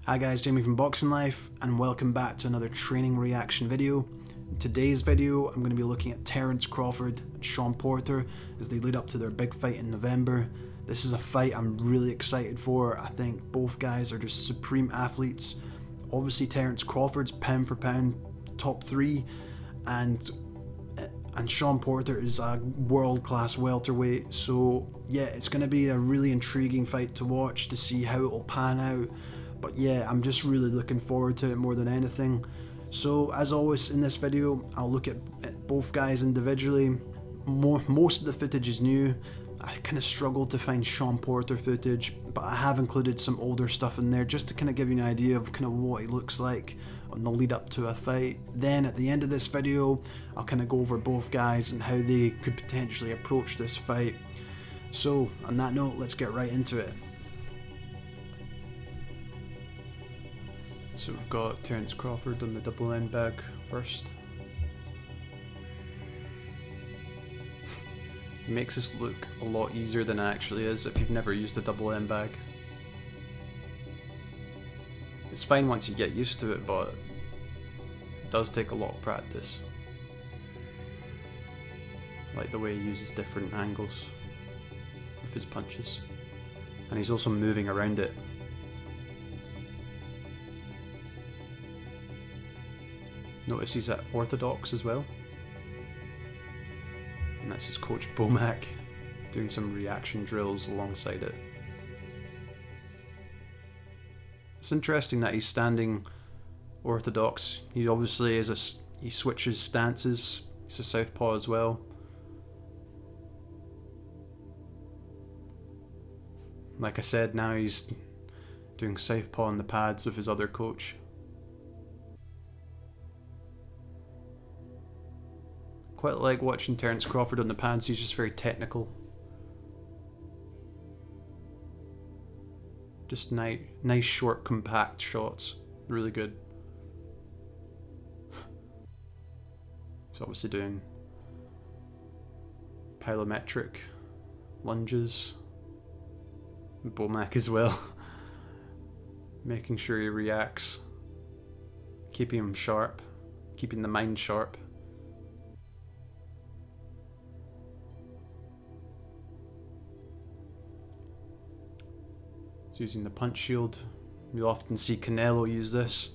Hi guys, Jamie from Boxing Life, and welcome back to another training reaction video. In today's video, I'm going to be looking at Terence Crawford and Shawn Porter as they lead up to their big fight in November. This is a fight I'm really excited for. I think both guys are just supreme athletes. Obviously Terence Crawford's pound for pound top 3, and Shawn Porter is a world-class welterweight, so yeah, it's going to be a really intriguing fight to watch to see how it will pan out. But yeah, I'm just really looking forward to it more than anything. So as always in this video, I'll look at both guys individually. Most of the footage is new. I kind of struggled to find Shawn Porter footage, but I have included some older stuff in there just to kind of give you an idea of kind of what he looks like on the lead up to a fight. Then at the end of this video, I'll kind of go over both guys and how they could potentially approach this fight. So on that note, let's get right into it. So we've got Terence Crawford on the double end bag first. It makes this look a lot easier than it actually is if you've never used a double end bag. It's fine once you get used to it, but it does take a lot of practice. I like the way he uses different angles with his punches. And he's also moving around it. Notice he's at orthodox as well. And that's his coach Booby doing some reaction drills alongside it. It's interesting that he's standing orthodox. He obviously he switches stances. He's a southpaw as well. Like I said, now he's doing southpaw on the pads with his other coach. Quite like watching Terence Crawford on the pads. He's just very technical. Just nice short compact shots. Really good. He's obviously doing plyometric lunges. Bomac as well. Making sure he reacts. Keeping him sharp. Keeping the mind sharp. He's using the punch shield. You'll often see Canelo use this.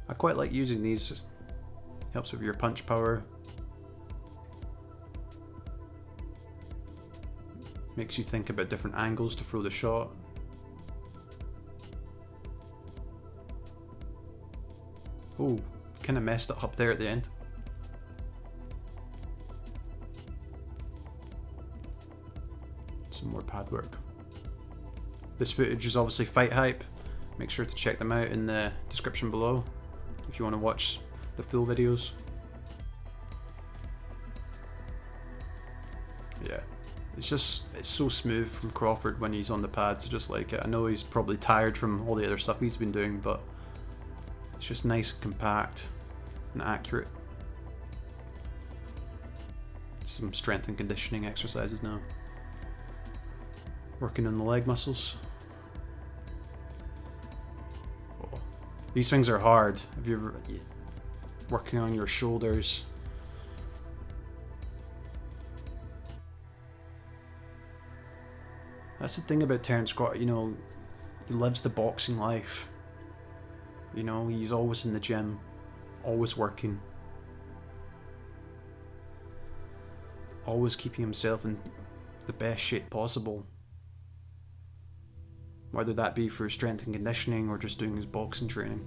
I quite like using these. Helps with your punch power. Makes you think about different angles to throw the shot. Oh, kind of messed it up there at the end. Some more pad work. This footage is obviously Fight Hype. Make sure to check them out in the description below if you want to watch the full videos. Yeah, it's so smooth from Crawford when he's on the pads. I just like it. I know he's probably tired from all the other stuff he's been doing, but it's just nice and compact and accurate. Some strength and conditioning exercises now. Working on the leg muscles. Oh, these things are hard. If you're working on your shoulders. That's the thing about Terence Crawford, you know, he lives the boxing life. You know, he's always in the gym, always working. Always keeping himself in the best shape possible. Whether that be for strength and conditioning or just doing his boxing training.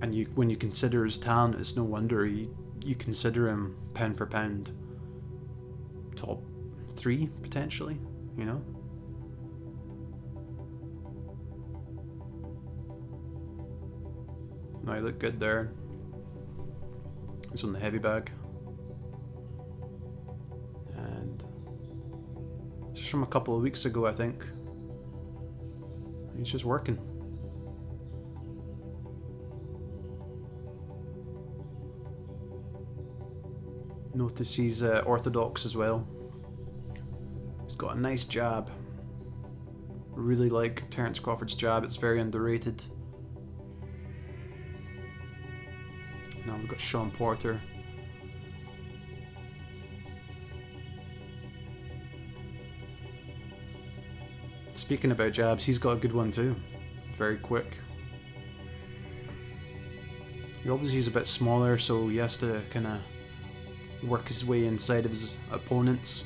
And when you consider his talent, it's no wonder you consider him pound for pound top 3 potentially, you know? No, he looked good there. He's on the heavy bag. Just from a couple of weeks ago, I think. He's just working. Notice he's orthodox as well. He's got a nice jab. Really like Terence Crawford's jab, it's very underrated. Now we've got Shawn Porter. Speaking about jabs, he's got a good one too. Very quick. He obviously is a bit smaller, so he has to kind of work his way inside of his opponents.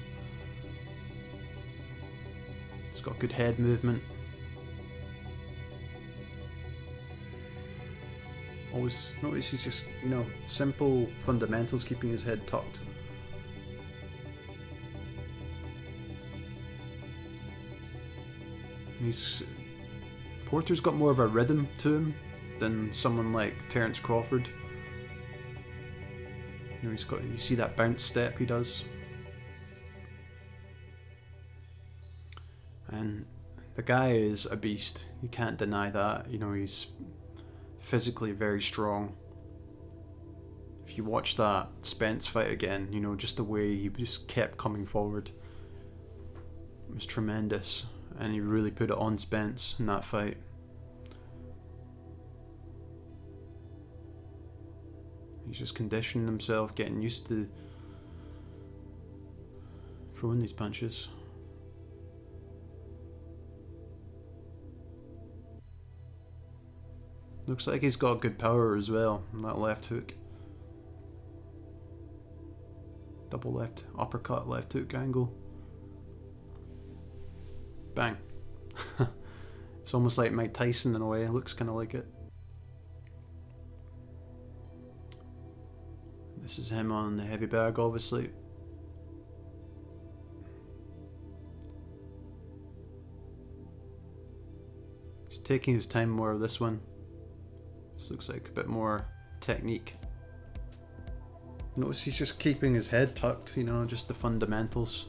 He's got good head movement. Always notice he's just, you know, simple fundamentals, keeping his head tucked. Porter's got more of a rhythm to him than someone like Terence Crawford. You know, you see that bounce step he does. And the guy is a beast. You can't deny that. You know, he's physically very strong. If you watch that Spence fight again, you know, just the way he just kept coming forward, it was tremendous. And he really put it on Spence in that fight. He's just conditioning himself, getting used to throwing these punches. Looks like he's got good power as well on that left hook. Double left uppercut, left hook angle. Bang. It's almost like Mike Tyson in a way, it looks kind of like it. This is him on the heavy bag, obviously. He's taking his time more with this one. This looks like a bit more technique. Notice he's just keeping his head tucked, you know, just the fundamentals.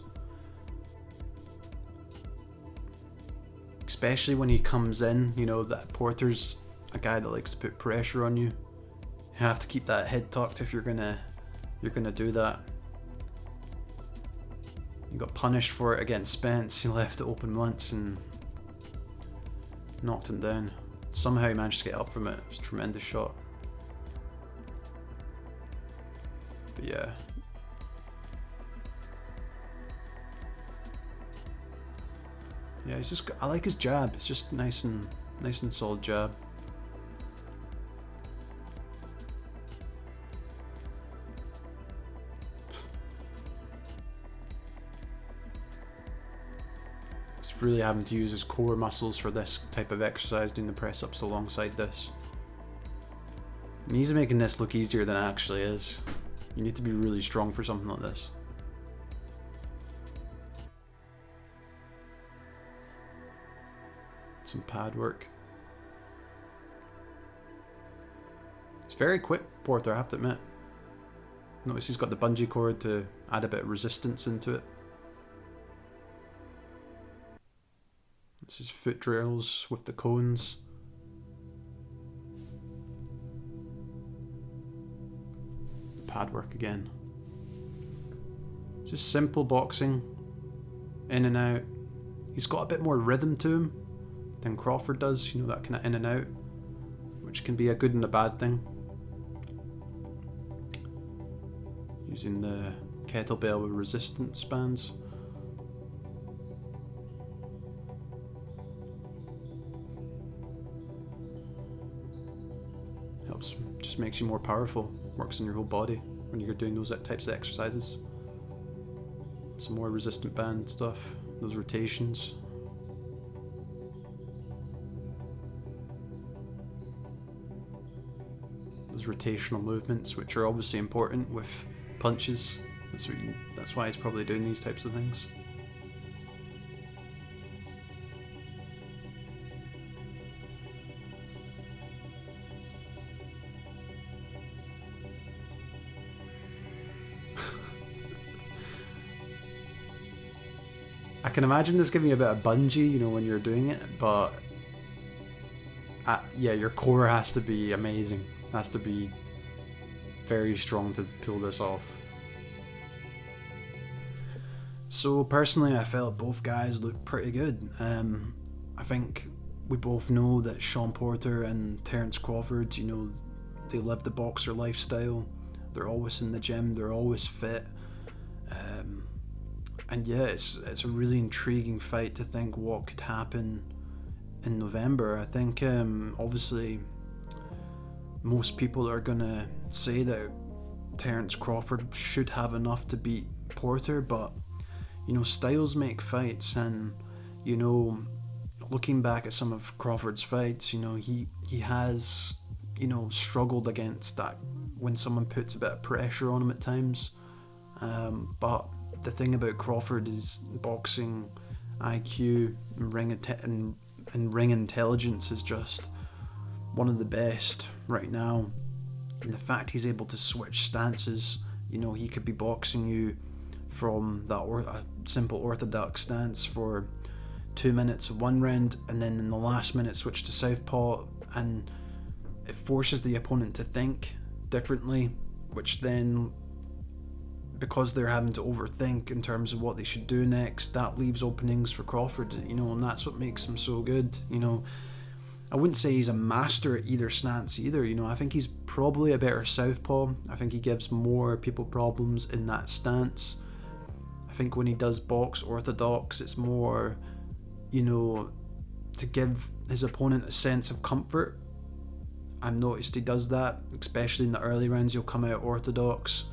Especially when he comes in, you know, that Porter's a guy that likes to put pressure on you. You have to keep that head tucked if you're gonna do that. You got punished for it against Spence. He left it open once and knocked him down. Somehow he managed to get up from it. It was a tremendous shot. But yeah. Yeah, he's just, I like his jab. It's just nice and solid jab. He's really having to use his core muscles for this type of exercise, doing the press ups alongside this. And he's making this look easier than it actually is. You need to be really strong for something like this. Some pad work. It's very quick, Porter, I have to admit. Notice he's got the bungee cord to add a bit of resistance into it. This is foot drills with the cones. Pad work again. Just simple boxing. In and out. He's got a bit more rhythm to him than Crawford does, you know, that kind of in and out, which can be a good and a bad thing. Using the kettlebell with resistance bands. Helps, just makes you more powerful, works on your whole body when you're doing those types of exercises. Some more resistant band stuff, those rotations. Rotational movements, which are obviously important with punches. That's why he's probably doing these types of things. I can imagine this giving you a bit of bungee, you know, when you're doing it, but yeah, your core has to be amazing. Has to be very strong to pull this off. So personally, I felt both guys looked pretty good. I think we both know that Shawn Porter and Terence Crawford, they live the boxer lifestyle. They're always in the gym, they're always fit. And yeah, it's a really intriguing fight to think what could happen in November. I think obviously most people are gonna say that Terence Crawford should have enough to beat Porter, but styles make fights, and looking back at some of Crawford's fights, he has struggled against that when someone puts a bit of pressure on him at times. But the thing about Crawford is boxing IQ and ring intelligence is just one of the best right now. And the fact he's able to switch stances, he could be boxing you from that a simple orthodox stance for 2 minutes of one round, and then in the last minute switch to southpaw, and it forces the opponent to think differently, which then, because they're having to overthink in terms of what they should do next, that leaves openings for Crawford, and that's what makes him so good. I wouldn't say he's a master at either stance either. I think he's probably a better southpaw. I think he gives more people problems in that stance. I think when he does box orthodox, it's more, to give his opponent a sense of comfort. I've noticed he does that, especially in the early rounds. He'll come out orthodox,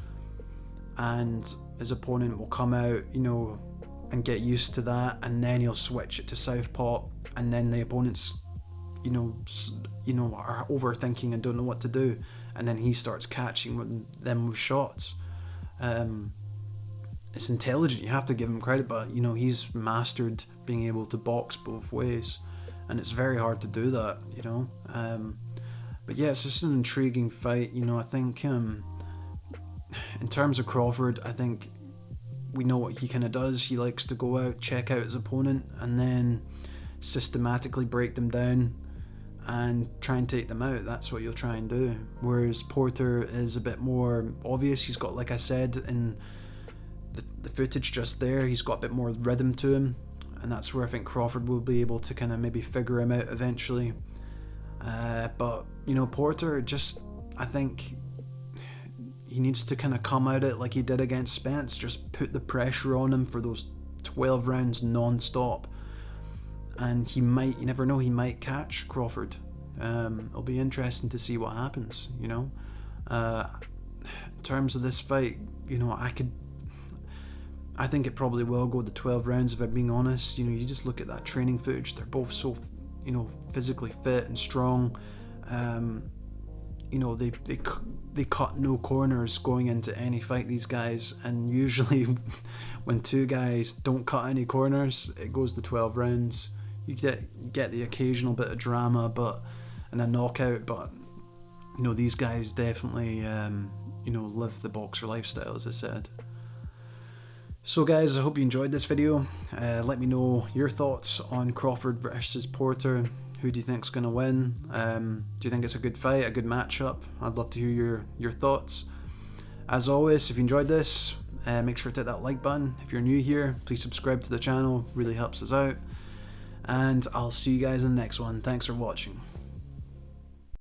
and his opponent will come out, and get used to that, and then he'll switch it to southpaw, and then the opponent's are overthinking and don't know what to do, and then he starts catching them with shots. It's intelligent, you have to give him credit, but he's mastered being able to box both ways, and it's very hard to do that. But yeah, it's just an intriguing fight. I think in terms of Crawford, I think we know what he kind of does. He likes to go out, check out his opponent, and then systematically break them down and try and take them out. That's what you'll try and do. Whereas Porter is a bit more obvious. He's got, like I said in the footage just there, he's got a bit more rhythm to him, and that's where I think Crawford will be able to kind of maybe figure him out eventually. But Porter, I think he needs to kind of come at it like he did against Spence, just put the pressure on him for those 12 rounds non-stop. And you never know, he might catch Crawford. It'll be interesting to see what happens, In terms of this fight, I think it probably will go the 12 rounds, if I'm being honest. You just look at that training footage, they're both so, physically fit and strong. They cut no corners going into any fight, these guys, and usually when two guys don't cut any corners, it goes the 12 rounds. You get the occasional bit of drama, and a knockout, but these guys definitely live the boxer lifestyle, as I said. So guys, I hope you enjoyed this video. Let me know your thoughts on Crawford versus Porter. Who do you think's gonna win? Do you think it's a good fight, a good matchup? I'd love to hear your thoughts. As always, if you enjoyed this, make sure to hit that like button. If you're new here, please subscribe to the channel, really helps us out. And I'll see you guys in the next one. Thanks for watching.